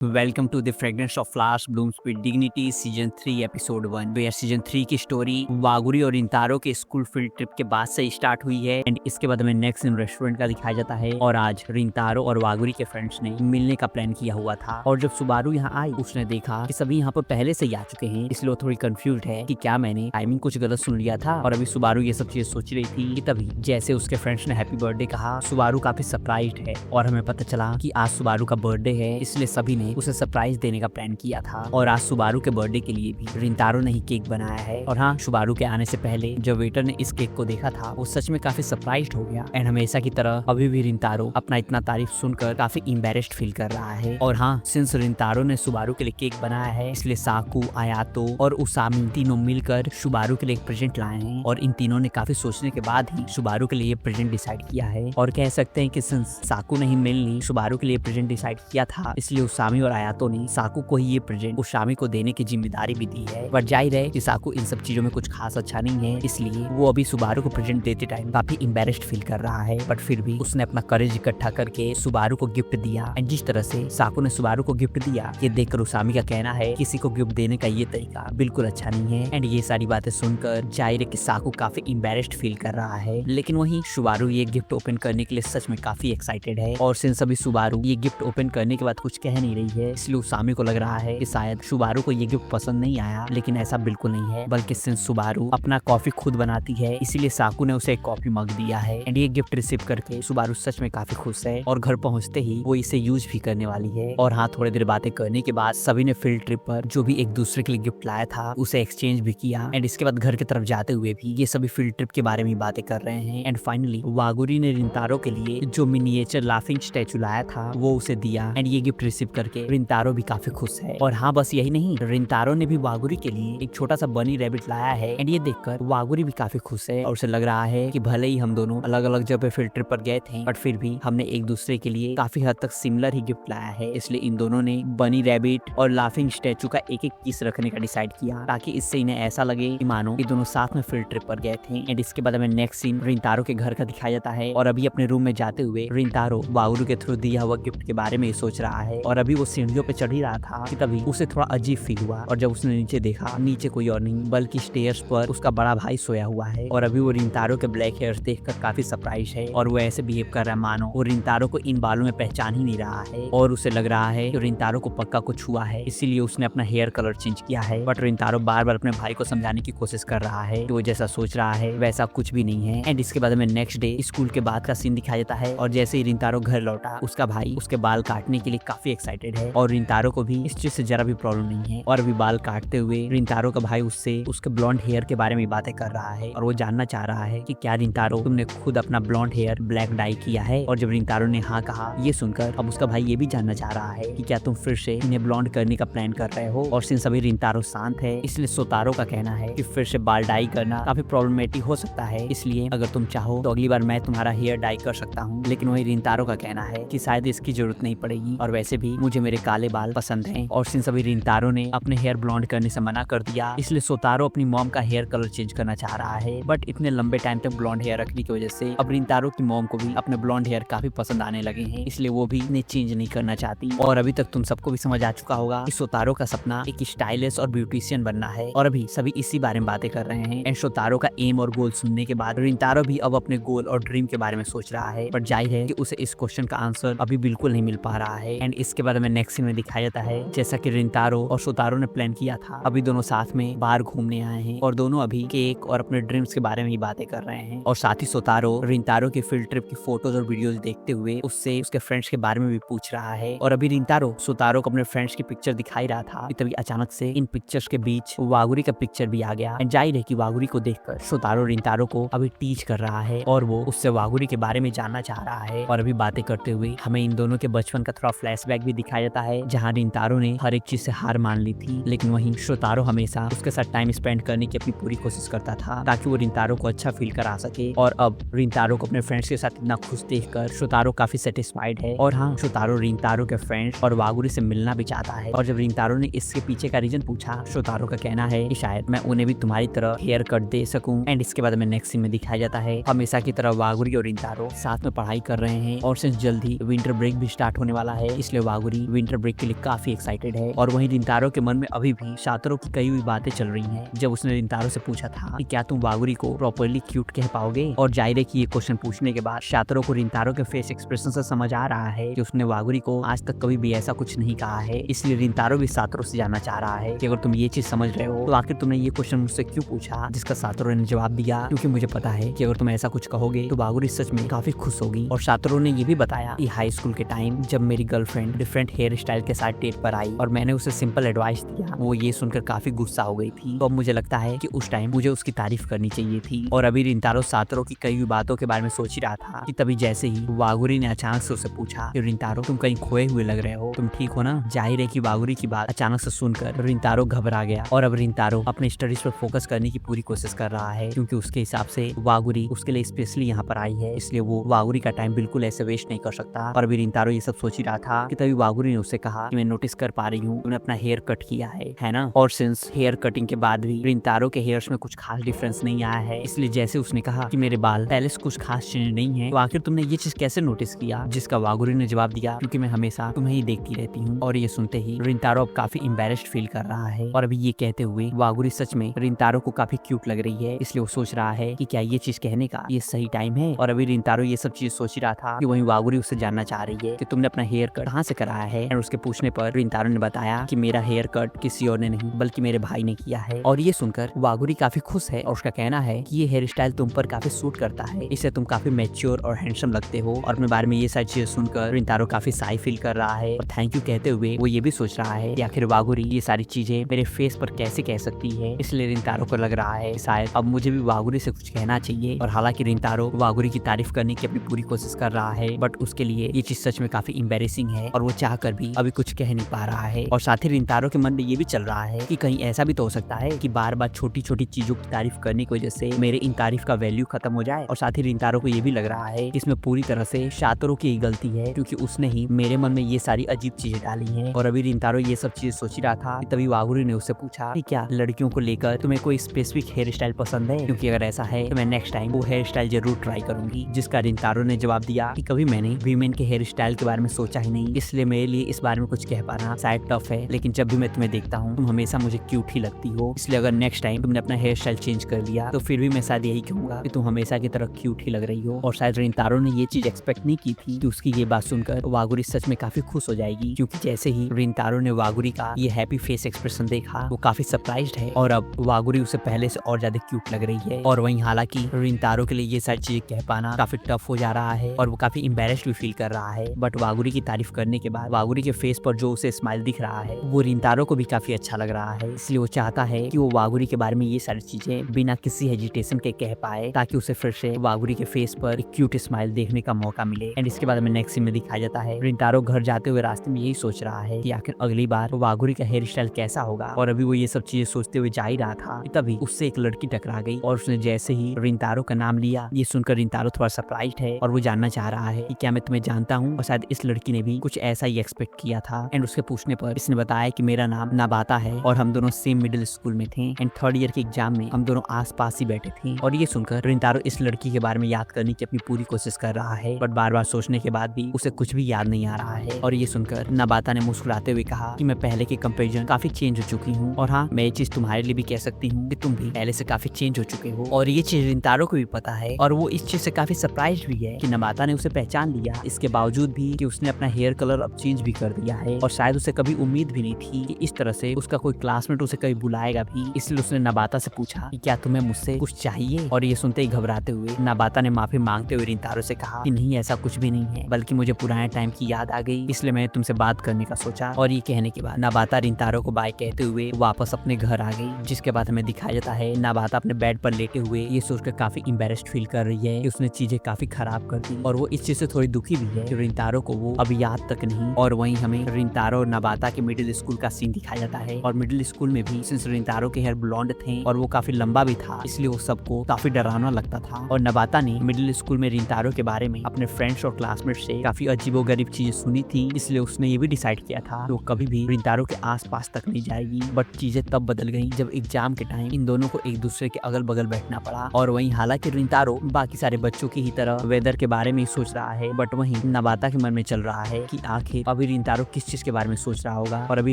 Welcome to the fragrance of flowers blooms with dignity season 3 episode 1 where season 3 की story वागुरी और इंतारो के school field trip के बाद से स्टार्ट हुई है एंड इसके बाद हमें नेक्स्ट इन रेस्टोरेंट का दिखाया जाता है। और आज रिंतारो और वागुरी के फ्रेंड्स ने मिलने का प्लान किया हुआ था और जब सुबारू यहाँ आई उसने देखा कि सभी यहाँ पर पहले से ही आ चुके हैं, इसलिए वो थोड़ी कंफ्यूज है कि क्या मैंने टाइमिंग कुछ गलत सुन लिया था। और अभी सुबारू ये सब चीज सोच रही थी कि तभी जैसे उसके फ्रेंड्स ने हैप्पी बर्थडे कहा, सुबारू काफी सरप्राइज्ड है और हमें पता चला कि आज सुबारू का बर्थडे है, इसलिए सभी ने उसे सरप्राइज देने का प्लान किया था। और आज सुबारू के बर्थडे के लिए भी रिंतारो ने ही केक बनाया है। और हाँ, सुबारू के आने से पहले जब वेटर ने इस केक को देखा था वो सच में काफी सरप्राइज्ड हो गया एंड हमेशा की तरह अभी भी रिंतारो अपना इतना तारीफ सुनकर काफी एम्बैरेस्ड फील कर रहा है। और हाँ, सिंस रिंतारो ने सुबारू के लिए केक बनाया है इसलिए साकू, आयातो और उसामी तीनों मिलकर सुबारू के लिए एक प्रेजेंट लाए हैं और इन तीनों ने काफी सोचने के बाद ही सुबारू के लिए ये प्रेजेंट डिसाइड किया है। और कह सकते हैं कि सिंस साकू ने ही मेनली सुबारू के लिए प्रेजेंट डिसाइड किया था इसलिए उसामी और आयातो ने साकू को ही ये प्रेजेंट उसामी को देने की जिम्मेदारी भी दी है। बट जाहिर है कि साकू इन सब चीजों में कुछ खास अच्छा नहीं है, इसलिए वो अभी सुबारू को प्रेजेंट देते टाइम काफी एम्बैरेस्ड फील कर रहा है। बट फिर भी उसने अपना करेज इकट्ठा करके सुबारू को गिफ्ट दिया एंड जिस तरह से साकू ने सुबारू को गिफ्ट दिया ये देखकर उसामी का कहना है किसी को गिफ्ट देने का ये तरीका बिल्कुल अच्छा नहीं है। एंड ये सारी बातें सुनकर जाहिर है कि साकू काफी एम्बैरेस्ड फील कर रहा है, लेकिन वहीं सुबारू ये गिफ्ट ओपन करने के लिए सच में काफी एक्साइटेड है। और सिंस अभी सुबारू ये गिफ्ट ओपन करने के बाद कुछ कह नहीं रही है इसलिए उसामी को लग रहा है कि शायद सुबारू को ये गिफ्ट पसंद नहीं आया, लेकिन ऐसा बिल्कुल नहीं है, बल्कि सिंस सुबारू अपना कॉफी खुद बनाती है इसीलिए साकू ने उसे एक कॉफी मग दिया है। एंड ये गिफ्ट रिसीव करके सुबारू सच में काफी खुश है और घर पहुंचते ही वो इसे यूज भी करने वाली है। और हाँ, थोड़ी देर बातें करने के बाद सभी ने फील्ड ट्रिप पर जो भी एक दूसरे के लिए गिफ्ट लाया था उसे एक्सचेंज भी किया एंड इसके बाद घर की तरफ जाते हुए भी ये सभी फील्ड ट्रिप के बारे में बातें कर रहे हैं। एंड फाइनली वागुरी ने रिंतारो के लिए जो मिनिएचर लाफिंग स्टैचू लाया था वो उसे दिया एंड ये गिफ्ट रिसीव करके रिंतारो भी काफी खुश है। और हाँ, बस यही नहीं, रिंतारो ने भी वागुरी के लिए एक छोटा सा बनी रैबिट लाया है एंड ये देखकर वागुरी भी काफी खुश है और उसे लग रहा है कि भले ही हम दोनों अलग अलग जगह पे फील्ड ट्रिप पर गए थे बट फिर भी हमने एक दूसरे के लिए काफी हद तक सिमिलर ही गिफ्ट लाया है, इसलिए इन दोनों ने बनी रैबिट और लाफिंग स्टैचू का एक एक पीस रखने का डिसाइड किया ताकि इससे इन्हें ऐसा लगे कि मानो ये दोनों साथ में फील्ड ट्रिप पर गए थे। एंड इसके बाद हमें नेक्स्ट सीन रिंतारो के घर का दिखाया जाता है और अभी अपने रूम में जाते हुए रिंतारो वागुरू के थ्रू दिया हुआ गिफ्ट के बारे में सोच रहा है। और अभी वो सीढ़ियों पे चढ़ ही रहा था कि तभी उसे थोड़ा अजीब फील हुआ और जब उसने नीचे देखा, नीचे कोई और नहीं बल्कि स्टेयर्स पर उसका बड़ा भाई सोया हुआ है। और अभी वो रिंतारो के ब्लैक हेयर्स देखकर काफी सरप्राइज है और वो ऐसे बिहेव कर रहा है मानो वो रिंतारो को इन बालों में पहचान ही नहीं रहा है और उसे लग रहा है कि रिंतारो को पक्का कुछ हुआ है, इसीलिए उसने अपना हेयर कलर चेंज किया है। बट रिंतारो बार बार अपने भाई को समझाने की कोशिश कर रहा है कि वो जैसा सोच रहा है वैसा कुछ भी नहीं है। एंड इसके बाद हमें नेक्स्ट डे स्कूल के बाद का सीन दिखाया जाता है और जैसे ही रिंतारो घर लौटा उसका भाई उसके बाल काटने के लिए काफी एक्साइटेड है और रिंतारो को भी इस चीज से जरा भी प्रॉब्लम नहीं है। और अभी बाल काटते हुए रिंतारो का भाई उससे उसके ब्लॉन्ड हेयर के बारे में बातें कर रहा है और वो जानना चाह रहा है कि क्या रिंतारो तुमने खुद अपना ब्लॉन्ड हेयर ब्लैक डाई किया है। और जब रिंतारो ने हाँ कहा ये सुनकर अब उसका भाई ये भी जानना चाह रहा है कि क्या तुम फिर से इन्हें ब्लॉन्ड करने का प्लान कर रहे हो। और सिंस अभी रिंतारो शांत है इसलिए सोतारो का कहना है कि फिर से बाल डाई करना काफी प्रॉब्लमेटिक हो सकता है, इसलिए अगर तुम चाहो तो अगली बार मैं तुम्हारा हेयर डाई कर सकता हूँ। लेकिन वही रिंतारो का कहना है कि शायद इसकी जरूरत नहीं पड़ेगी और वैसे भी मुझे मेरे काले बाल पसंद हैं। और सिंस अभी रिंतारो ने अपने हेयर ब्लॉन्ड करने से मना कर दिया इसलिए सोतारो अपनी मॉम का हेयर कलर चेंज करना चाह रहा है। बट इतने लंबे टाइम तक ब्लॉन्ड हेयर रखने की वजह से अब रिंतारो की मॉम को भी अपने ब्लॉन्ड हेयर काफी पसंद आने लगे हैं, इसलिए वो भी इन्हें चेंज नहीं करना चाहती। और अभी तक तुम सबको भी समझ आ चुका होगा कि सोतारो का सपना एक स्टाइलिश और ब्यूटिशियन बनना है और अभी सभी इसी बारे में बातें कर रहे हैं। एंड सोतारो का एम और गोल सुनने के बाद रिंतारो भी अब अपने गोल और ड्रीम के बारे में सोच रहा है, बट जाहिर है कि उसे इस क्वेश्चन का आंसर अभी बिल्कुल नहीं मिल पा रहा है। एंड इसके बाद हमें नेक्स्ट सीन में दिखाया जाता है जैसा कि रिंतारो और सोतारो ने प्लान किया था, अभी दोनों साथ में बाहर घूमने आए हैं और दोनों अभी केक और अपने ड्रीम्स के बारे में ही बातें कर रहे हैं। और साथ ही सोतारो रिंतारो की फील्ड ट्रिप की फोटोज और वीडियोस देखते हुए उससे उसके फ्रेंड्स के बारे में भी पूछ रहा है। और अभी रिंतारो सोतारो को अपने फ्रेंड्स की पिक्चर दिखाई रहा था कि तभी अचानक से इन पिक्चर्स के बीच वागुरी का पिक्चर भी आ गया। जाहिर है कि वागुरी को देखकर सोतारो रिंतारो को अभी टीच कर रहा है और वो उससे वागुरी के बारे में जानना चाह रहा है। और अभी बातें करते हुए हमें इन दोनों के बचपन का थोड़ा फ्लैशबैक भी दिखाया जाता है जहाँ रिंतारो ने हर एक चीज से हार मान ली थी, लेकिन वहीं सोतारो हमेशा उसके साथ टाइम स्पेंड करने की अपनी पूरी कोशिश करता था ताकि वो रिंतारो को अच्छा फील करा सके। और अब रिंतारो को अपने फ्रेंड्स के साथ इतना खुश देखकर सोतारो काफी सेटिस्फाइड है। और हाँ, सोतारो रिंतारो के फ्रेंड्स और वागुरी से मिलना भी चाहता है। और जब रिंतारो ने इसके पीछे का रीजन पूछा, सोतारो का कहना है कि शायद मैं उन्हें भी तुम्हारी तरह हेयर कट दे सकूं। एंड इसके बाद हमें नेक्स्ट सीन में दिखाया जाता है हमेशा की तरह वागुरी और रिंतारो साथ में पढ़ाई कर रहे हैं और सिंस जल्दी विंटर ब्रेक भी स्टार्ट होने वाला है इसलिए वागुरी विंटर ब्रेक के लिए काफी एक्साइटेड है। और वहीं रिंतारो के मन में अभी भी शातरो की कई हुई बातें चल रही हैं। जब उसने रिंतारो से पूछा था कि क्या तुम वागुरी को प्रॉपर्ली क्यूट कह पाओगे, और जाहिर है कि ये क्वेश्चन पूछने के बाद शातरो को रिंतारो के फेस एक्सप्रेशन से समझ आ रहा है कि उसने वागुरी को आज तक कभी भी ऐसा कुछ नहीं कहा है। इसलिए रिंतारो भी शातरो से जानना चाह रहा है कि अगर तुम ये चीज समझ रहे हो तो आखिर तुमने ये क्वेश्चन मुझसे क्यों पूछा, जिसका शातरो ने जवाब दिया क्योंकि मुझे पता है कि अगर तुम ऐसा कुछ कहोगे तो वागुरी सच में काफी खुश होगी। और शातरो ने ये भी बताया कि हाई स्कूल के टाइम जब मेरी गर्लफ्रेंड डिफरेंट हेयर स्टाइल के साथ डेट पर आई और मैंने उसे सिंपल एडवाइस दिया, वो ये सुनकर काफी गुस्सा हो गई थी। तो अब मुझे लगता है कि उस टाइम मुझे उसकी तारीफ करनी चाहिए थी। और अभी रिंतारो शातरो की कई बातों के बारे में सोच ही रहा था कि तभी जैसे ही वागुरी ने अचानक से उसे पूछा कि रिंतारो तुम कहीं खोए हुए लग रहे हो, तुम ठीक हो ना। जाहिर है कि वागुरी की बात अचानक से सुनकर रिंतारो घबरा गया और अब रिंतारो अपने स्टडीज पर फोकस करने की पूरी कोशिश कर रहा है, क्योंकि उसके हिसाब से वागुरी उसके लिए स्पेशली यहाँ पर आई है, इसलिए वो वागुरी का टाइम बिल्कुल ऐसे वेस्ट नहीं कर सकता। और अभी रिंतारो ये सब सोच ही रहा था कि तभी वागुरी ने उससे कहा कि मैं नोटिस कर पा रही हूँ तुमने अपना हेयर कट किया है ना। और सिंस हेयर कटिंग के बाद भी रिंतारो के हेयर्स में कुछ खास डिफरेंस नहीं आया है, इसलिए जैसे उसने कहा कि मेरे बाल पहले से कुछ खास चेंज नहीं है, तो आखिर तुमने ये चीज कैसे नोटिस किया, जिसका वागुरी ने जवाब दिया क्योंकि मैं हमेशा तुम्हें ही देखती रहती हूँ। और ये सुनते ही रिंतारो अब काफी एम्बेरेस्ड फील कर रहा है। और अभी ये कहते हुए वागुरी सच में रिंतारो को काफी क्यूट लग रही है, इसलिए वो सोच रहा है कि क्या ये चीज कहने का ये सही टाइम है। और अभी रिंतारो ये सब चीज सोच ही रहा था कि वहीं वागुरी उससे जानना चाह रही है कि तुमने अपना हेयर कट कहाँ से कराया है। और उसके पूछने पर रिंतारो ने बताया कि मेरा हेयर कट किसी और ने नहीं बल्कि मेरे भाई ने किया है। और ये सुनकर वागुरी काफी खुश है और उसका कहना है कि ये हेयर स्टाइल तुम पर काफी सूट करता है, इससे तुम काफी मैच्योर और हैंडसम लगते हो। और अपने बारे में ये सारी चीजें सुनकर रिंतारो काफी साई फील कर रहा है और थैंक यू कहते हुए वो ये भी सोच रहा है कि आखिर वागुरी ये सारी चीजें मेरे फेस पर कैसे कह सकती है। इसलिए रिंतारो को लग रहा है शायद अब मुझे भी वागुरी से कुछ कहना चाहिए। और हालांकि रिंतारो वागुरी की तारीफ करने की अपनी पूरी कोशिश कर रहा है, बट उसके लिए ये चीज सच में काफी एम्बेरेसिंग है और वो चाह कर भी अभी कुछ कह नहीं पा रहा है। और साथ ही रिंतारो के मन में ये भी चल रहा है कि कहीं ऐसा भी तो हो सकता है कि बार बार छोटी छोटी चीजों की तारीफ करने की वजह से मेरे इन तारीफ का वैल्यू खत्म हो जाए। और साथ ही रिंतारो को ये भी लग रहा है कि इसमें पूरी तरह से शातरो की गलती है, क्योंकि उसने ही मेरे मन में ये सारी अजीब चीजें डाली हैं। और अभी रिंतारो ये सब चीजें सोच ही रहा था, तभी वागुरी ने उससे पूछा कि क्या लड़कियों को लेकर तुम्हें कोई स्पेसिफिक हेयर स्टाइल पसंद है, क्योंकि अगर ऐसा है तो मैं नेक्स्ट टाइम वो हेयर स्टाइल जरूर ट्राई करूंगी। जिसका रिंतारो ने जवाब दिया कि कभी मैंने वीमेन के हेयर स्टाइल के बारे में सोचा ही नहीं, इसलिए मेरे लिए इस बारे में कुछ कह पाना शायद टफ है, लेकिन जब भी मैं तुम्हें देखता हूँ तुम हमेशा मुझे क्यूट ही लगती हो, इसलिए अगर नेक्स्ट टाइम तुमने अपना हेयर स्टाइल चेंज कर लिया तो फिर भी मैं शायद यही कहूंगा कि तुम हमेशा की तरह क्यूट ही लग रही हो। और शायद रिंतारो ने ये चीज एक्सपेक्ट नहीं की थी कि उसकी ये बात सुनकर वागुरी सच में काफी खुश हो जाएगी, क्योंकि जैसे ही रिंतारो ने वागुरी का ये हैप्पी फेस एक्सप्रेशन देखा वो काफी सरप्राइज्ड है और अब वागुरी उसे पहले से और ज्यादा क्यूट लग रही है। और वहीं हालांकि रिंतारो के लिए ये सारी चीजें कह पाना काफी टफ हो जा रहा है और वो काफी एम्बेरेस्ड भी फील कर रहा है, बट वागुरी की तारीफ करने के बाद वागुरी के फेस पर जो उसे स्माइल दिख रहा है वो रिंतारो को भी काफी अच्छा लग रहा है, इसलिए वो चाहता है कि वो वागुरी के बारे में ये सारी चीजें बिना किसी हेजिटेशन के कह पाए, ताकि उसे फिर से वागुरी के फेस पर एक क्यूट स्माइल देखने का मौका मिले। एंड इसके बाद हमें नेक्स्ट सीन में दिखाया जाता है रिंतारो घर जाते हुए रास्ते में यही सोच रहा है कि आखिर अगली बार वागुरी का हेयर स्टाइल कैसा होगा। और अभी वो ये सब चीजें सोचते हुए जा ही रहा था, तभी उससे एक लड़की टकरा गई और उसने जैसे ही रिंतारो का नाम लिया, ये सुनकर रिंतारो थोड़ा सरप्राइज्ड है और वो जानना चाह रहा है कि क्या मैं तुम्हें जानता हूँ। और शायद इस लड़की ने भी कुछ ऐसा ही एक्सपेक्ट किया था। एंड उसके पूछने पर इसने बताया कि मेरा नाम नाबाता है और हम दोनों सेम मिडिल स्कूल में थे एंड थर्ड ईयर के एग्जाम में हम दोनों आस पास ही बैठे थे। और ये सुनकर रिंतारो इस लड़की के बारे में याद करने की अपनी पूरी कोशिश कर रहा है, बट बार बार सोचने के बाद भी उसे कुछ भी याद नहीं आ रहा है। और ये सुनकर नाबाता ने मुस्कुराते हुए कहा कि मैं पहले के कंपैरिजन काफी चेंज हो चुकी हूँ, और हाँ मैं ये चीज तुम्हारे लिए भी कह सकती हूँ कि तुम भी पहले से काफी चेंज हो चुके हो। और ये चीज रिंतारो को भी पता है और वो इस चीज से काफी सरप्राइज भी है कि नाबाता ने उसे पहचान लिया, इसके बावजूद भी कि उसने अपना हेयर कलर अब चेंज भी कर दिया है। और शायद उसे कभी उम्मीद भी नहीं थी कि इस तरह से उसका कोई क्लासमेट उसे कभी बुलाएगा भी, इसलिए उसने नाबाता से पूछा कि क्या तुम्हें मुझसे कुछ चाहिए। और ये सुनते ही घबराते हुए नाबाता ने माफी मांगते हुए रिंतारो से कहा कि नहीं ऐसा कुछ भी नहीं है, बल्कि मुझे पुराने टाइम की याद आ गई, इसलिए मैंने तुमसे बात करने का सोचा। और ये कहने के बाद नाबाता रिंतारो को बाय कहते हुए वापस अपने घर आ गई, जिसके बाद हमें दिखाया जाता है नाबाता अपने बेड पर लेटे हुए ये सोचकर काफी एम्बेरेस्ड फील कर रही है कि उसने चीजें काफी खराब कर दी, और वो इस चीज से थोड़ी दुखी भी है कि रिंतारो को वो अब याद तक नहीं। और वहीं हमें रिंतारो और नाबाता के मिडिल स्कूल का सीन दिखाया जाता है, और मिडिल स्कूल में भी सिंस रिंतारो के हेयर ब्लॉन्ड थे और वो काफी लंबा भी था, इसलिए वो सबको काफी डरावना लगता था। और नाबाता ने मिडिल स्कूल में रिंतारो के बारे में अपने फ्रेंड्स और क्लासमेट से काफी अजीबोगरीब चीजें सुनी थी, इसलिए उसने ये भी डिसाइड किया था कि वो कभी भी रिंतारो के आसपास तक नहीं जाएगी। बट चीजें तब बदल गई जब एग्जाम के टाइम इन दोनों को एक दूसरे के अगल बगल बैठना पड़ा। और वहीं हालांकि रिंतारो बाकी सारे बच्चों की ही तरह वेदर के बारे में ही सोच रहा है, बट वहीं नाबाता के मन में चल रहा है कि आखिर अब अभी रिंतारो किस चीज के बारे में सोच रहा होगा। और अभी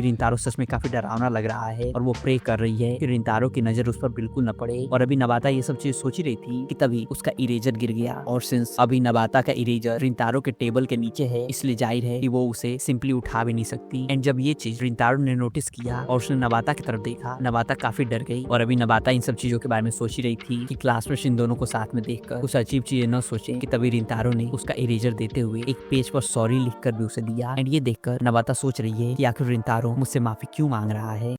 रिंतारो सच में काफी डरावना लग रहा है और वो प्रे कर रही है कि रिंतारो की नजर उस पर बिल्कुल न पड़े। और अभी नबाता ये सब चीज सोच ही रही थी कि तभी उसका इरेजर गिर गया। और सिंस अभी नबाता का इरेजर रिंतारो के टेबल के नीचे है, इसलिए जाहिर है कि वो उसे सिंपली उठा भी नहीं सकती। एंड जब ये चीज रिंतारो ने नोटिस किया और उसने नबाता की तरफ देखा, नबाता काफी डर गई। और अभी नबाता इन सब चीजों के बारे में सोच ही रही थी कि क्लास में इन दोनों को साथ में देखकर कुछ अजीब चीजें न सोचे कि तभी रिंतारो ने उसका इरेजर देते हुए एक पेज पर सॉरी लिखकर भी उसे दिया। एंड ये देखकर नबाता सोच रही है कि आखिर रिंतारो मुझसे माफी क्यों मांग रहा है।